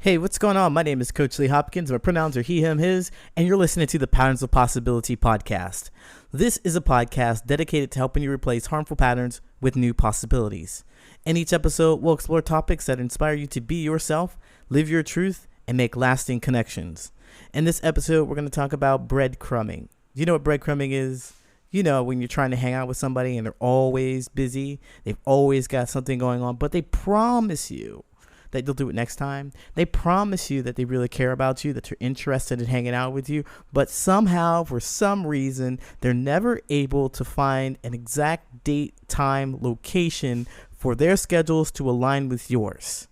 Hey, what's going on? My name is Coach Lee Hopkins. My pronouns are he, him, his, and you're listening to the Patterns of Possibility podcast. This is a podcast dedicated to helping you replace harmful patterns with new possibilities. In each episode, we'll explore topics that inspire you to be yourself, live your truth, and make lasting connections. In this episode, we're going to talk about breadcrumbing. You know what breadcrumbing is? You know, when you're trying to hang out with somebody and they're always busy, they've always got something going on, but they promise you that they'll do it next time. They promise you that they really care about you, that you're interested in hanging out with you, but somehow, for some reason, they're never able to find an exact date, time, location for their schedules to align with yours.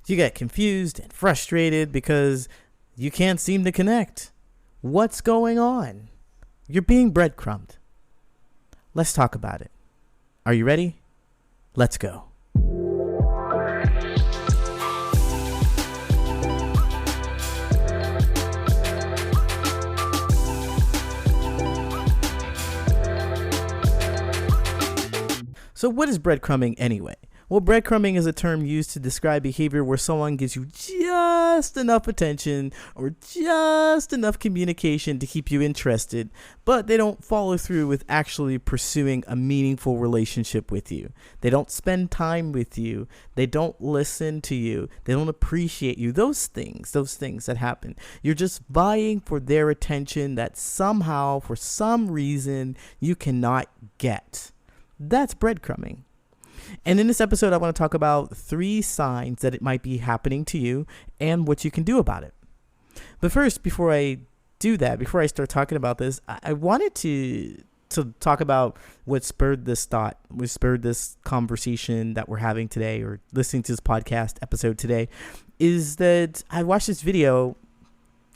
You get confused and frustrated because you can't seem to connect. What's going on? You're being breadcrumbed. Let's talk about it. Are you ready? Let's go. So what is breadcrumbing anyway? Well, breadcrumbing is a term used to describe behavior where someone gives you just enough attention or just enough communication to keep you interested, but they don't follow through with actually pursuing a meaningful relationship with you. They don't spend time with you. They don't listen to you. They don't appreciate you. Those things that happen. You're just vying for their attention that somehow, for some reason, you cannot get. That's breadcrumbing. And in this episode, I want to talk about 3 signs that it might be happening to you and what you can do about it. But first, before I do that, before I start talking about this, I wanted to talk about what spurred this thought, what spurred this conversation that we're having today, or listening to this podcast episode today, is that I watched this video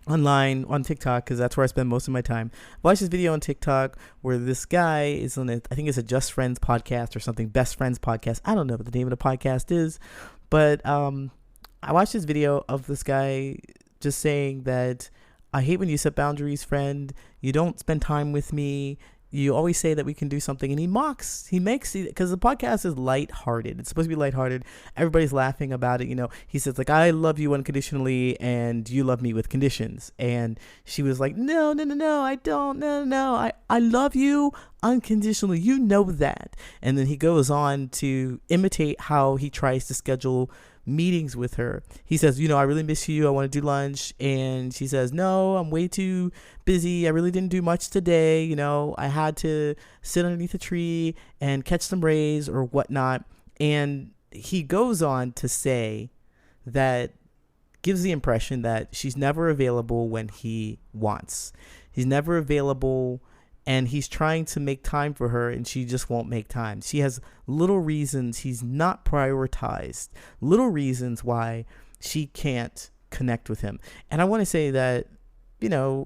online on TikTok, because that's where I spend most of my time. I watched this video on TikTok where this guy is on I think it's a Just Friends podcast or something, Best Friends podcast. I don't know what the name of the podcast is, but I watched this video of this guy just saying that I hate when you set boundaries, friend. You don't spend time with me. You always say that we can do something, and he makes it, because the podcast is lighthearted. It's supposed to be lighthearted. Everybody's laughing about it. You know, he says like, I love you unconditionally and you love me with conditions. And she was like, no, I don't. No. I love you unconditionally. You know that. And then he goes on to imitate how he tries to schedule meetings with her. He says, I really miss you. I want to do lunch. And she says, no, I'm way too busy. I really didn't do much today. I had to sit underneath a tree and catch some rays or whatnot. And he goes on to say that gives the impression that she's never available when he wants. He's never available, and he's trying to make time for her, and she just won't make time. She has little reasons he's not prioritized, little reasons why she can't connect with him. And I want to say that,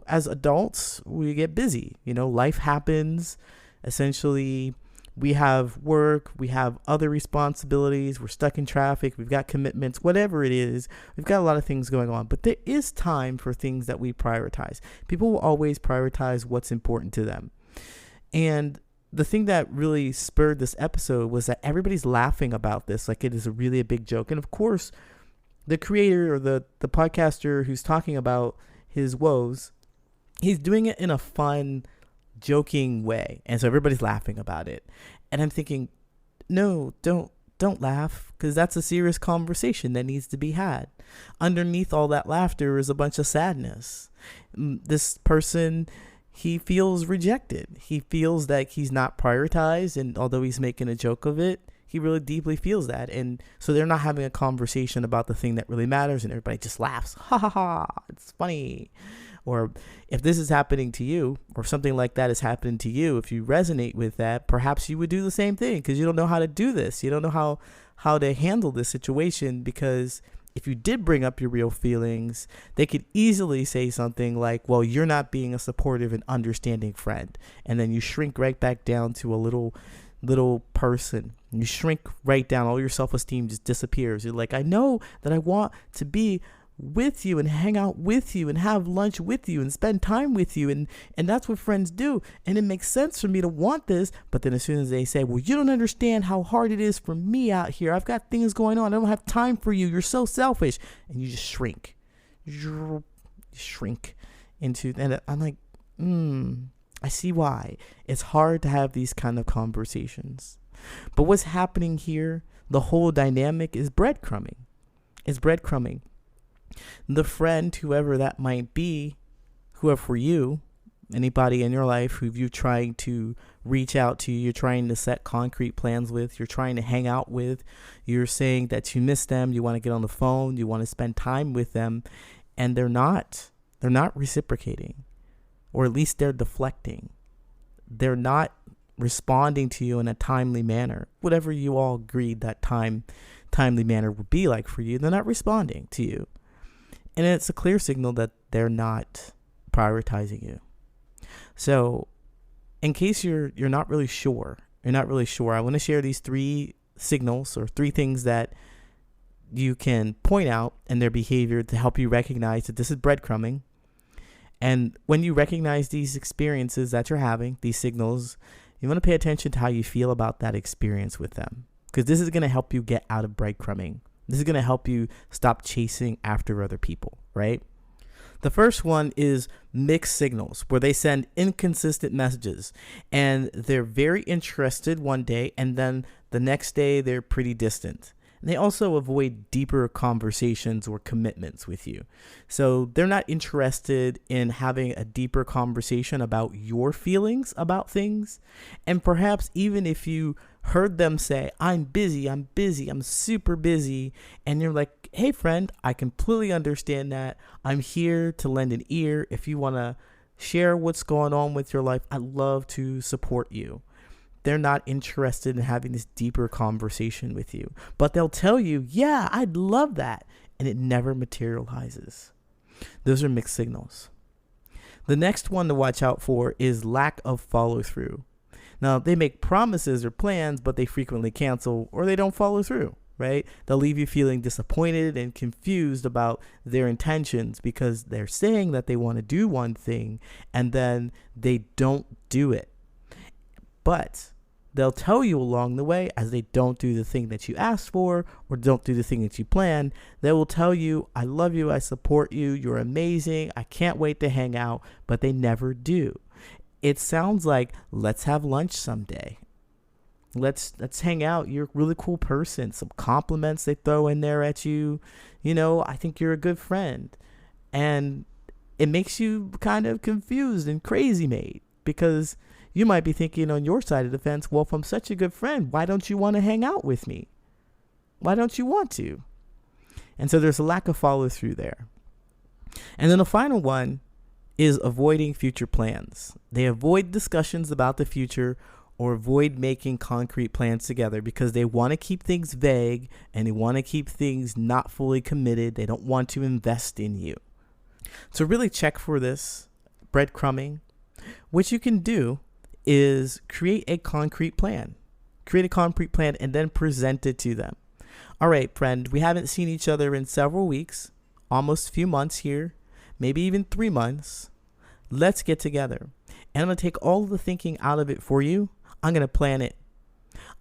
as adults, we get busy. Life happens. Essentially, we have work, we have other responsibilities, we're stuck in traffic, we've got commitments, whatever it is. We've got a lot of things going on, but there is time for things that we prioritize. People will always prioritize what's important to them. And the thing that really spurred this episode was that everybody's laughing about this like it is really a big joke. And of course, the creator or the podcaster who's talking about his woes, he's doing it in a fun, joking way, and so everybody's laughing about it. And I'm thinking, no, don't laugh, because that's a serious conversation that needs to be had. Underneath all that laughter is a bunch of sadness. This person, he feels rejected. He feels that he's not prioritized, and although he's making a joke of it, he really deeply feels that. And so they're not having a conversation about the thing that really matters, and everybody just laughs. Ha ha ha, it's funny. Or if this is happening to you, or something like that is happening to you, if you resonate with that, perhaps you would do the same thing, because you don't know how to do this. You don't know how to handle this situation, because if you did bring up your real feelings, they could easily say something like, well, you're not being a supportive and understanding friend. And then you shrink right back down to a little person. You shrink right down. All your self-esteem just disappears. You're like, I know that I want to be with you and hang out with you and have lunch with you and spend time with you. And that's what friends do. And it makes sense for me to want this. But then as soon as they say, well, you don't understand how hard it is for me out here. I've got things going on. I don't have time for you. You're so selfish. And you just shrink. You shrink into, and I'm like, I see why. It's hard to have these kind of conversations. But what's happening here, the whole dynamic is breadcrumbing. It's breadcrumbing. The friend, whoever that might be, whoever for you, anybody in your life who you're trying to reach out to, you're trying to set concrete plans with, you're trying to hang out with, you're saying that you miss them, you want to get on the phone, you want to spend time with them, and they're not reciprocating, or at least they're deflecting. They're not responding to you in a timely manner, whatever you all agreed that timely manner would be like for you. They're not responding to you, and it's a clear signal that they're not prioritizing you. So in case you're not really sure, I want to share these 3 signals or 3 things that you can point out in their behavior to help you recognize that this is breadcrumbing. And when you recognize these experiences that you're having, these signals, you want to pay attention to how you feel about that experience with them, because this is going to help you get out of breadcrumbing. This is going to help you stop chasing after other people, right? The first one is mixed signals, where they send inconsistent messages and they're very interested one day and then the next day they're pretty distant. And they also avoid deeper conversations or commitments with you. So they're not interested in having a deeper conversation about your feelings about things. And perhaps even if you heard them say, I'm busy, I'm super busy, and you're like, hey friend, I completely understand that. I'm here to lend an ear. If you want to share what's going on with your life, I'd love to support you. They're not interested in having this deeper conversation with you, but they'll tell you, yeah, I'd love that. And it never materializes. Those are mixed signals. The next one to watch out for is lack of follow through. Now, they make promises or plans, but they frequently cancel or they don't follow through, right? They'll leave you feeling disappointed and confused about their intentions because they're saying that they want to do one thing and then they don't do it. But they'll tell you along the way, as they don't do the thing that you asked for or don't do the thing that you planned, they will tell you, I love you, I support you, you're amazing, I can't wait to hang out, but they never do. It sounds like, let's have lunch someday. Let's hang out. You're a really cool person. Some compliments they throw in there at you. You know, I think you're a good friend. And it makes you kind of confused and crazy made, because you might be thinking on your side of the fence, well, if I'm such a good friend, why don't you want to hang out with me? Why don't you want to? And so there's a lack of follow through there. And then the final one is avoiding future plans. They avoid discussions about the future or avoid making concrete plans together because they want to keep things vague and they want to keep things not fully committed. They don't want to invest in you. So really check for this breadcrumbing. What you can do is create a concrete plan. Create a concrete plan and then present it to them. All right, friend, we haven't seen each other in several weeks, almost a few months here, maybe even 3 months. Let's get together. And I'm going to take all of the thinking out of it for you. I'm going to plan it.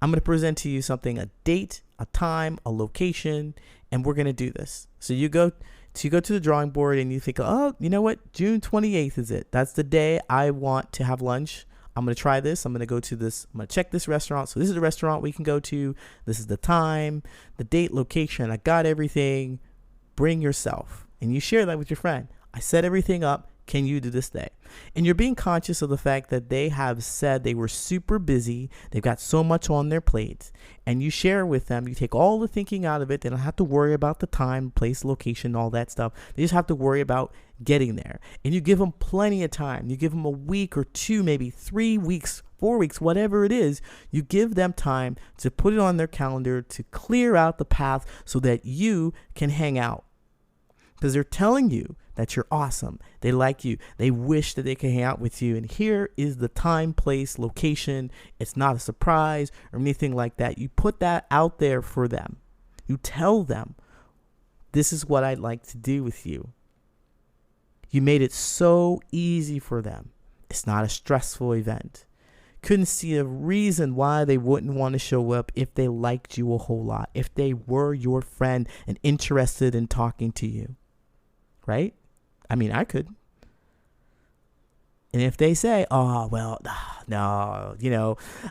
I'm going to present to you something, a date, a time, a location, and we're going to do this. So you go to the drawing board and you think, oh, you know what? June 28th is it. That's the day I want to have lunch. I'm going to try this. I'm going to go to this. I'm going to check this restaurant. So this is the restaurant we can go to. This is the time, the date, location. I got everything. Bring yourself. And you share that with your friend. I set everything up. Can you do this day? And you're being conscious of the fact that they have said they were super busy. They've got so much on their plate. And you share with them. You take all the thinking out of it. They don't have to worry about the time, place, location, all that stuff. They just have to worry about getting there. And you give them plenty of time. You give them a week or 2, maybe 3 weeks, 4 weeks, whatever it is. You give them time to put it on their calendar, to clear out the path so that you can hang out. Because they're telling you that you're awesome. They like you. They wish that they could hang out with you. And here is the time, place, location. It's not a surprise or anything like that. You put that out there for them. You tell them this is what I'd like to do with you. You made it so easy for them. It's not a stressful event. Couldn't see a reason why they wouldn't want to show up if they liked you a whole lot, if they were your friend and interested in talking to you. Right? I mean, I could. And if they say, oh, well, no,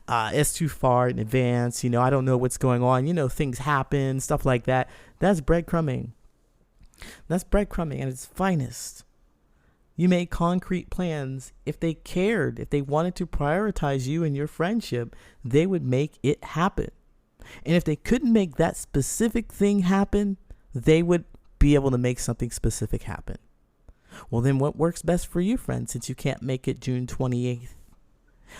it's too far in advance. I don't know what's going on. Things happen, stuff like that. That's breadcrumbing. That's breadcrumbing at its finest. You made concrete plans. If they cared, if they wanted to prioritize you and your friendship, they would make it happen. And if they couldn't make that specific thing happen, they would be able to make something specific happen. Well, then what works best for you, friend, since you can't make it June 28th?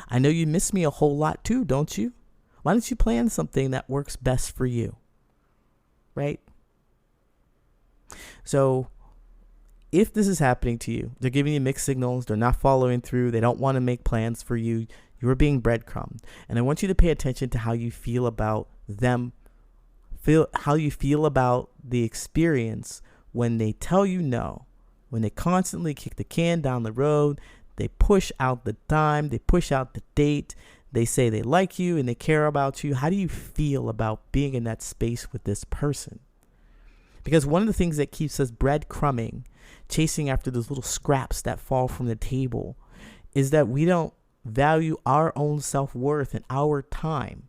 I know you miss me a whole lot too, don't you? Why don't you plan something that works best for you? Right? So, if this is happening to you, they're giving you mixed signals, they're not following through, they don't want to make plans for you, you're being breadcrumbed. And I want you to pay attention to how you feel about them, how you feel about the experience when they tell you no, when they constantly kick the can down the road, they push out the time, they push out the date, they say they like you and they care about you. How do you feel about being in that space with this person? Because one of the things that keeps us breadcrumbing, chasing after those little scraps that fall from the table, is that we don't value our own self-worth and our time.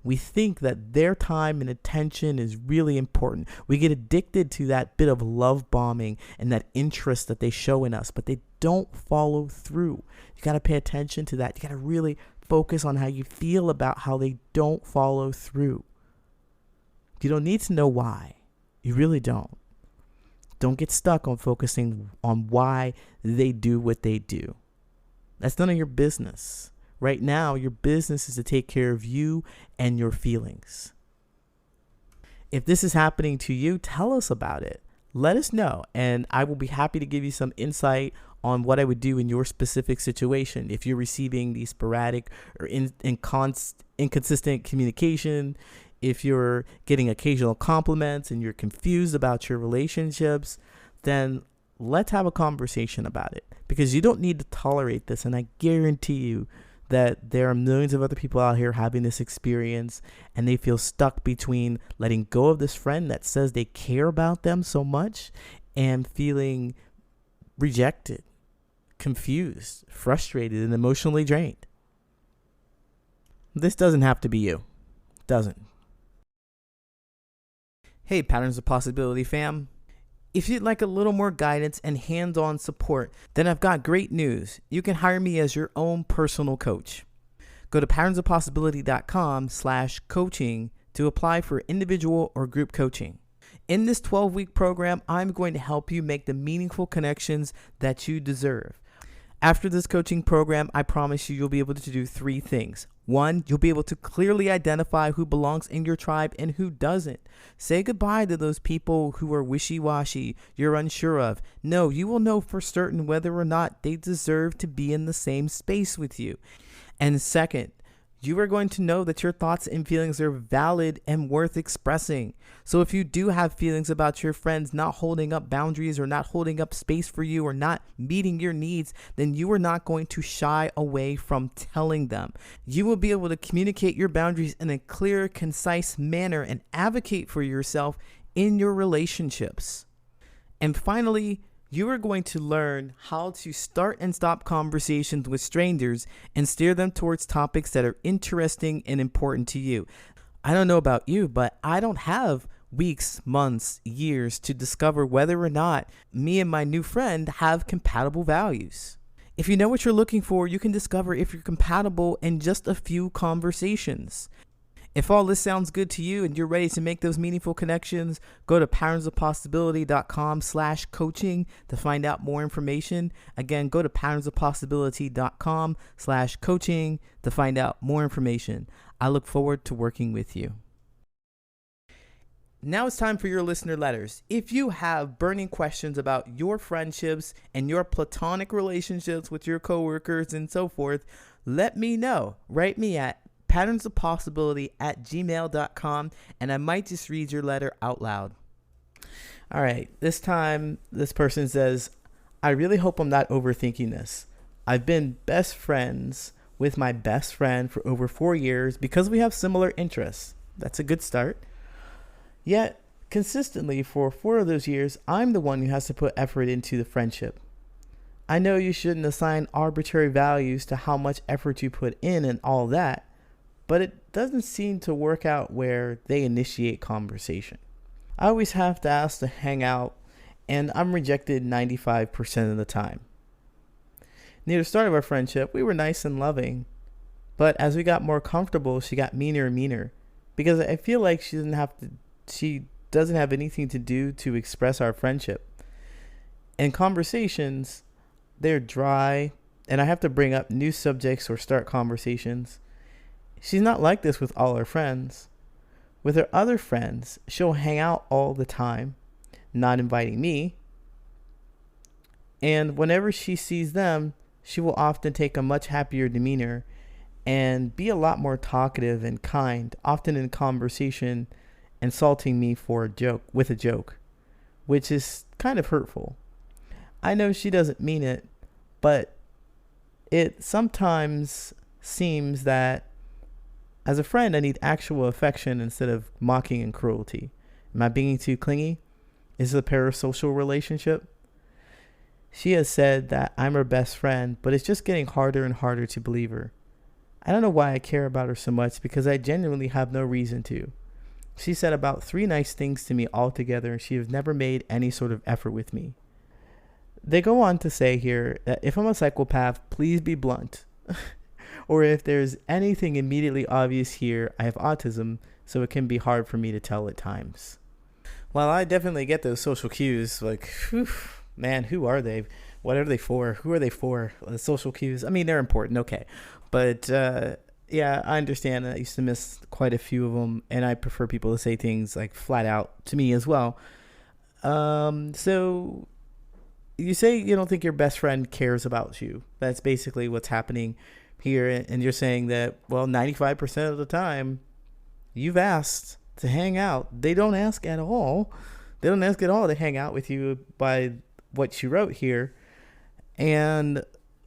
We think that their time and attention is really important. We get addicted to that bit of love bombing and that interest that they show in us, but they don't follow through. You got to pay attention to that. You got to really focus on how you feel about how they don't follow through. You don't need to know why. You really don't. Don't get stuck on focusing on why they do what they do. That's none of your business. Right now, your business is to take care of you and your feelings. If this is happening to you, tell us about it. Let us know, and I will be happy to give you some insight on what I would do in your specific situation. If you're receiving the sporadic or inconsistent communication, if you're getting occasional compliments and you're confused about your relationships, then let's have a conversation about it, because you don't need to tolerate this. And I guarantee you that there are millions of other people out here having this experience, and they feel stuck between letting go of this friend that says they care about them so much and feeling rejected, confused, frustrated, and emotionally drained. This doesn't have to be you. It doesn't. Hey, Patterns of Possibility fam. If you'd like a little more guidance and hands-on support, then I've got great news. You can hire me as your own personal coach. Go to patternsofpossibility.com/coaching to apply for individual or group coaching. In this 12-week program, I'm going to help you make the meaningful connections that you deserve. After this coaching program, I promise you'll be able to do 3 things. 1, you'll be able to clearly identify who belongs in your tribe and who doesn't. Say goodbye to those people who are wishy-washy, you're unsure of. No, you will know for certain whether or not they deserve to be in the same space with you. And second, you are going to know that your thoughts and feelings are valid and worth expressing. So if you do have feelings about your friends not holding up boundaries or not holding up space for you or not meeting your needs, then you are not going to shy away from telling them. You will be able to communicate your boundaries in a clear, concise manner and advocate for yourself in your relationships. And finally, you are going to learn how to start and stop conversations with strangers and steer them towards topics that are interesting and important to you. I don't know about you, but I don't have weeks, months, years to discover whether or not me and my new friend have compatible values. If you know what you're looking for, you can discover if you're compatible in just a few conversations. If all this sounds good to you and you're ready to make those meaningful connections, go to patternsofpossibility.com/coaching to find out more information. Again, go to patternsofpossibility.com/coaching to find out more information. I look forward to working with you. Now it's time for your listener letters. If you have burning questions about your friendships and your platonic relationships with your coworkers and so forth, let me know. Write me at patternsofpossibility@gmail.com, and I might just read your letter out loud. All right, this time this person says, I really hope I'm not overthinking this. I've been best friends with my best friend for over 4 years because we have similar interests. That's a good start. Yet, consistently for 4 of those years, I'm the one who has to put effort into the friendship. I know you shouldn't assign arbitrary values to how much effort you put in and all that, but it doesn't seem to work out where they initiate conversation. I always have to ask to hang out, and I'm rejected 95% of the time. Near the start of our friendship, we were nice and loving, but as we got more comfortable, she got meaner and meaner because I feel like she doesn't have anything to do to express our friendship. And conversations, they're dry, and I have to bring up new subjects or start conversations. She's not like this with all her friends. With her other friends, she'll hang out all the time, not inviting me. And whenever she sees them, she will often take a much happier demeanor and be a lot more talkative and kind, often in conversation, insulting me with a joke, which is kind of hurtful. I know she doesn't mean it, but it sometimes seems that as a friend, I need actual affection instead of mocking and cruelty. Am I being too clingy? Is it a parasocial relationship? She has said that I'm her best friend, but it's just getting harder and harder to believe her. I don't know why I care about her so much because I genuinely have no reason to. She said about 3 nice things to me altogether, and she has never made any sort of effort with me. They go on to say here that if I'm a psychopath, please be blunt. Or if there's anything immediately obvious here, I have autism, so it can be hard for me to tell at times. Well, I definitely get those social cues. Like, whew, man, who are they? What are they for? Who are they for? The social cues. I mean, they're important, okay. But yeah, I understand. I used to miss quite a few of them, and I prefer people to say things like flat out to me as well. So you say you don't think your best friend cares about you. That's basically what's happening here, and you're saying that, well, 95% of the time you've asked to hang out. They don't ask at all. They don't ask at all to hang out with you by what you wrote here. And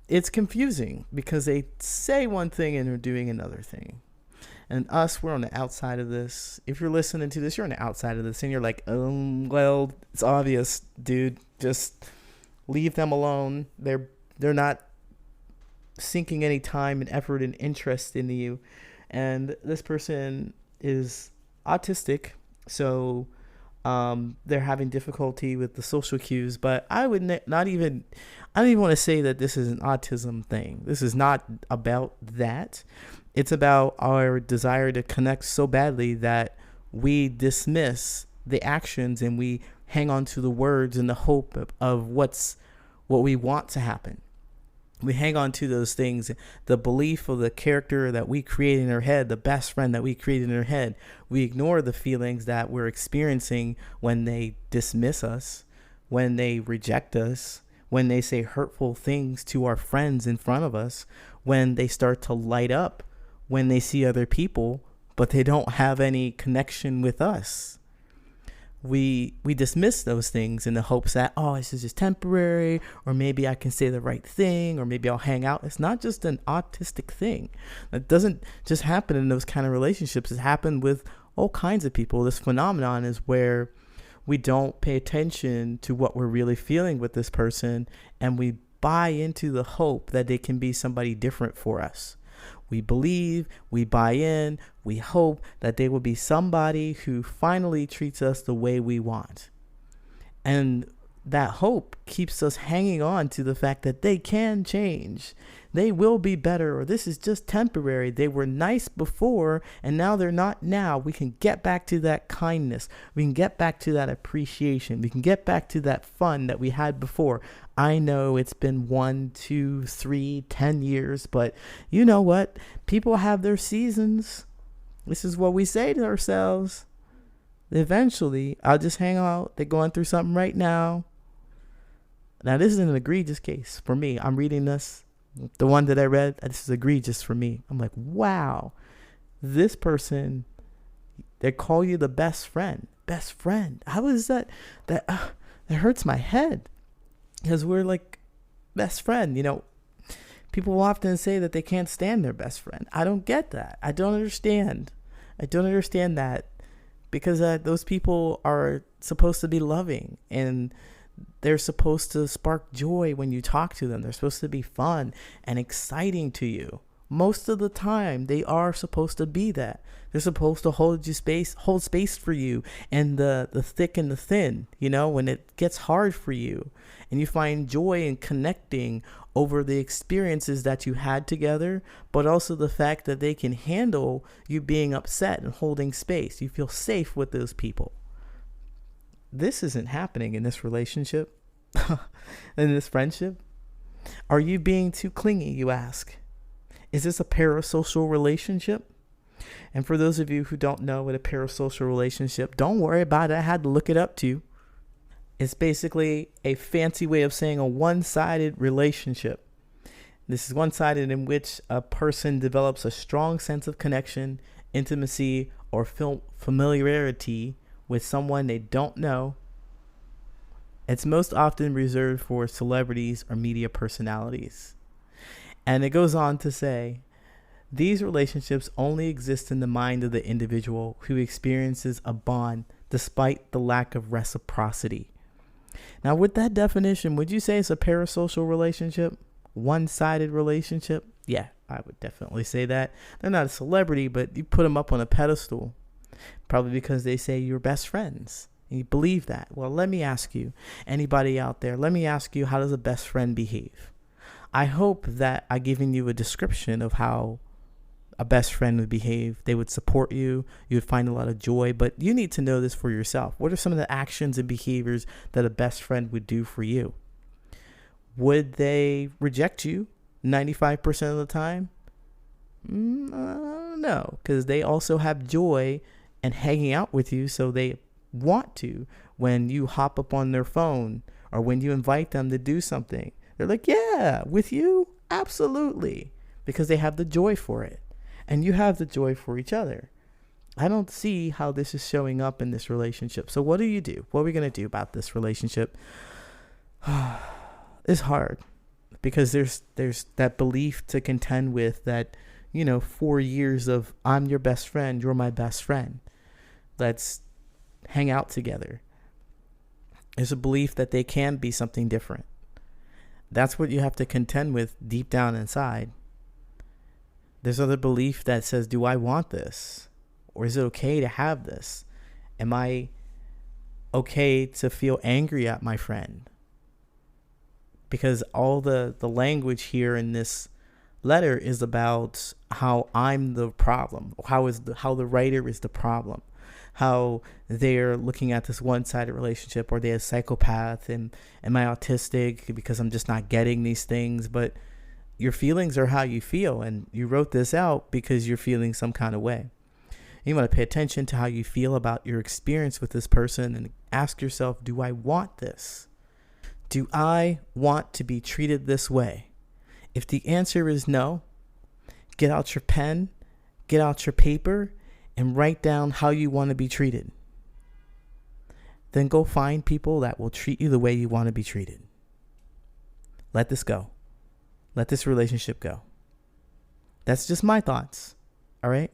it's confusing because they say one thing and they're doing another thing. And us, we're on the outside of this. If you're listening to this, you're on the outside of this and you're like, well, it's obvious, dude. Just leave them alone. They're not sinking any time and effort and interest into you. And this person is autistic, so they're having difficulty with the social cues. But I don't even want to say that this is an autism thing. This is not about that. It's about our desire to connect so badly that we dismiss the actions and we hang on to the words in the hope of what we want to happen. We hang on to those things, the belief of the character that we create in our head, the best friend that we create in our head. We ignore the feelings that we're experiencing when they dismiss us, when they reject us, when they say hurtful things to our friends in front of us, when they start to light up, when they see other people, but they don't have any connection with us. We dismiss those things in the hopes that, oh, this is just temporary, or maybe I can say the right thing, or maybe I'll hang out. It's not just an autistic thing. It doesn't just happen in those kind of relationships. It happened with all kinds of people. This phenomenon is where we don't pay attention to what we're really feeling with this person, and we buy into the hope that they can be somebody different for us. We believe, we buy in, we hope that they will be somebody who finally treats us the way we want. And that hope keeps us hanging on to the fact that they can change. They will be better, or this is just temporary. They were nice before, and now they're not now. We can get back to that kindness. We can get back to that appreciation. We can get back to that fun that we had before. I know it's been 1, 2, 3, 10 years, but you know what? People have their seasons. This is what we say to ourselves. Eventually, I'll just hang out. They're going through something right now. Now, this is an egregious case for me. I'm reading this. The one that I read, this is egregious for me. I'm like, wow, this person, they call you the best friend best friend. How is that? That hurts my head, because we're like best friend. People will often say that they can't stand their best friend. I don't get that. I don't understand that, because those people are supposed to be loving, and they're supposed to spark joy when you talk to them. They're supposed to be fun and exciting to you. Most of the time, they are supposed to be that. They're supposed to hold space for you, and the thick and the thin, when it gets hard for you and you find joy in connecting over the experiences that you had together, but also the fact that they can handle you being upset and holding space. You feel safe with those people. This isn't happening in this relationship, in this friendship. Are you being too clingy, you ask? Is this a parasocial relationship? And for those of you who don't know what a parasocial relationship, don't worry about it. I had to look it up too. It's basically a fancy way of saying a one-sided relationship. This is one-sided in which a person develops a strong sense of connection, intimacy, or familiarity with someone they don't know. It's most often reserved for celebrities or media personalities. And it goes on to say, these relationships only exist in the mind of the individual who experiences a bond despite the lack of reciprocity. Now, with that definition, would you say it's a parasocial relationship? One-sided relationship? Yeah, I would definitely say that. They're not a celebrity, but you put them up on a pedestal. Probably because they say you're best friends. And you believe that. Well, let me ask you, anybody out there, let me ask you, how does a best friend behave? I hope that I've given you a description of how a best friend would behave. They would support you. You would find a lot of joy, but you need to know this for yourself. What are some of the actions and behaviors that a best friend would do for you? Would they reject you 95% of the time? No, because they also have joy and hanging out with you, so they want to. When you hop up on their phone or when you invite them to do something, they're like, yeah, with you? Absolutely. Because they have the joy for it. And you have the joy for each other. I don't see how this is showing up in this relationship. So what do you do? What are we going to do about this relationship? It's hard, because there's that belief to contend with, that 4 years of I'm your best friend, you're my best friend, let's hang out together. There's a belief that they can be something different. That's what you have to contend with deep down inside. There's other belief that says, do I want this? Or is it okay to have this? Am I okay to feel angry at my friend? Because all the language here in this letter is about how I'm the problem, how the writer is the problem, how they're looking at this one-sided relationship, or they're a psychopath, and am I autistic because I'm just not getting these things? But your feelings are how you feel, and you wrote this out because you're feeling some kind of way. You want to pay attention to how you feel about your experience with this person and ask yourself, do I want this? Do I want to be treated this way? If the answer is no, get out your pen, get out your paper, and write down how you want to be treated. Then go find people that will treat you the way you want to be treated. Let this go. Let this relationship go. That's just my thoughts. All right?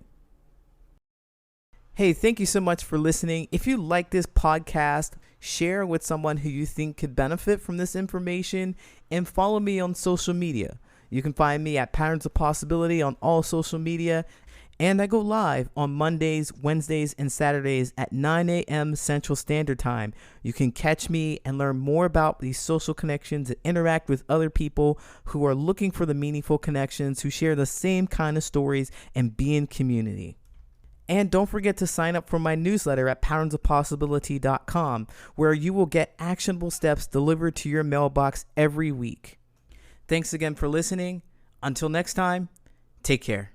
Hey, thank you so much for listening. If you like this podcast, share with someone who you think could benefit from this information, and follow me on social media. You can find me at Patterns of Possibility on all social media, and I go live on Mondays, Wednesdays, and Saturdays at 9 a.m. Central Standard Time. You can catch me and learn more about these social connections and interact with other people who are looking for the meaningful connections, who share the same kind of stories, and be in community. And don't forget to sign up for my newsletter at patternsofpossibility.com, where you will get actionable steps delivered to your mailbox every week. Thanks again for listening. Until next time, take care.